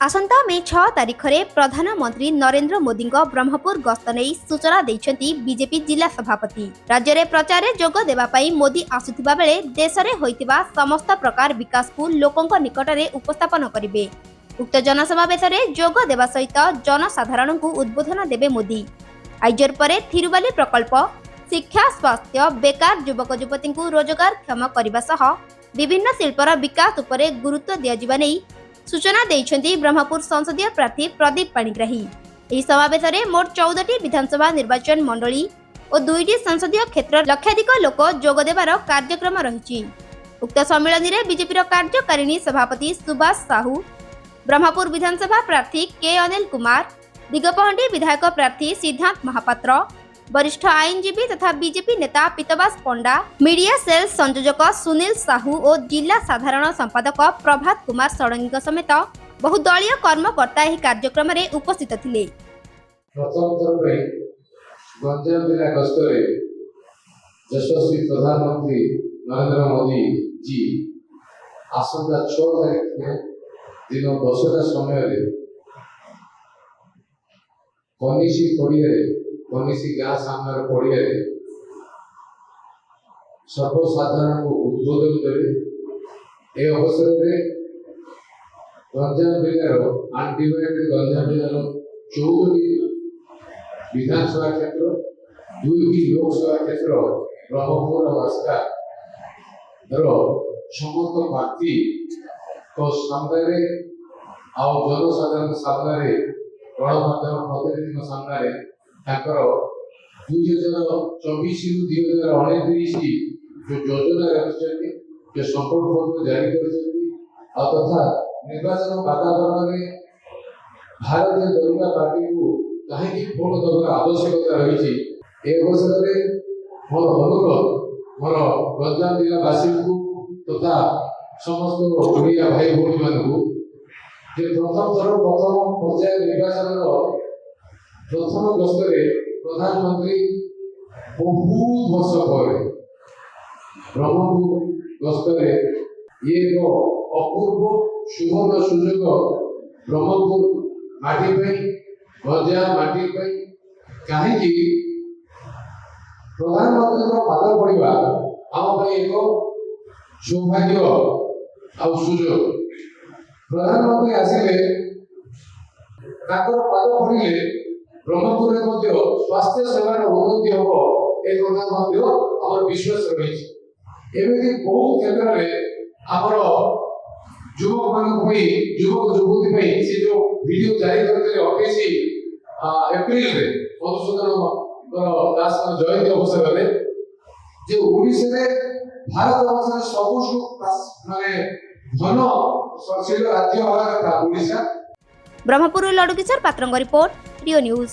आसंता मे 6 तारिख में प्रधानमंत्री नरेंद्र मोदी ब्रह्मपुर गस्त नहीं सूचना देइछंती बीजेपी जिला सभापति। राज्य में प्रचार जोग देबा पई मोदी आसुथिबा बेले देश में होइतिबा समस्त प्रकार विकास को लोकंक निकट में उपस्थापन करिवे। उक्त जनसमावेश में जोग देबा सहित जनसाधारण को उद्बोधन देबे मोदी। आइजर परे थिरुबाली प्रकल्प, शिक्षा, स्वास्थ्य, बेकार युवक युवती को रोजगार क्षम करने सह विभिन्न शिल्पर विकास उपरे गुरुत्व दिया नहीं सूचना देइछंती ब्रह्मपुर संसदीय प्रार्थी प्रदीप पाणिग्राही। ଏହି ସମାବେଶରେ ମୋଟ 14ଟି ବିଧାନସଭା ନିର୍ବାଚନ ମଣ୍ଡଳୀ ଓ 2ଟି ସଂସଦୀୟ କ୍ଷେତ୍ର ଲକ୍ଷାଧିକ ଲୋକ ଯୋଗ ଦେବାର କାର୍ଯ୍ୟକ୍ରମ ରହିଛି। ଉକ୍ତ ସମ୍ମିଳନୀରେ ବିଜେପିର କାର୍ଯ୍ୟକାରିଣୀ ସଭାପତି ସୁବାସ ସାହୁ, ବ୍ରହ୍ମପୁର ବିଧାନସଭା ପ୍ରାର୍ଥୀ କେ ଅନିଲ କୁମାର, ଦିଗପହଣ୍ଡି ବିଧାୟକ ପ୍ରାର୍ଥୀ ସିଦ୍ଧାନ୍ତ ମହାପାତ୍ର, वरिष्ठ आईनजीवी तथा बीजेपी नेता पीतवास पंडा, मीडिया सेल संयोजक सुनील साहू और जिला साधारण संपादक प्रभात कुमार षडंगी समेत बहुदलीय कर्मकर्ता यह कार्यक्रम में उपस्थित थिले। गंजाम जिला गस्तरे यशस्वी प्रधानमंत्री नरेंद्र मोदी जी आसंता 6 तारिख में दिन 10टा समय कनिसी पड़िया कनिसी गाँ सामने पड़िया सर्वसाधारण को उद्बोधन देवे। ए अवसर में गंजाम जिलार अनडिवाइडेड गंजाम जिलार 14टी विधानसभा क्षेत्र, 2टी लोकसभा क्षेत्र ब्रह्मपुर आस्था समस्त प्रार्थी तो सामने आउ जनसाधारण सामने गणमाध्यम प्रतिनिधि सामने 2024 रु 2029 जो योजना रखिछथि जो संकल्प पत्र जारी करछथि तथा निर्वाचन वातावरण में भारतीय जनता पार्टी को कहीं भोट देवार आवश्यकता रही। ए अवसर में मोर अनुरोध मोर गंजाम जिलावासी को तथा समस्त ओडिया भाई भौणी मान प्रथम पर्याय निर्वाचन प्रथम गस्तरे प्रधानमंत्री बहुत वर्ष पर ब्रह्मपुर गस्तरे ये अपूर्व सुवर्ण सुजोग ब्रह्मपुर माटी गंजाम माटी कहीं प्रधानमंत्री पाद पड़ा आम एक सौभाग्य आ सुजोग। प्रधानमंत्री आसिले पाद पड़े ब्रह्मपुर स्वास्थ्य सेवार उन्नति हम एक विश्वास रही। एमती बहुत क्षेत्र में आमर युवक मान युवक युवती से जो वीडियो जारी करते 28 एप्रिल में मधुसूदन दास जयंती अवसर में जो ओडिशा रे भारत वर्ष सबु माने धन राज्य हवा कथा ओडिशा। ब्रह्मपुर लडुकिशोर पात्रंग रिपोर्ट रियो न्यूज।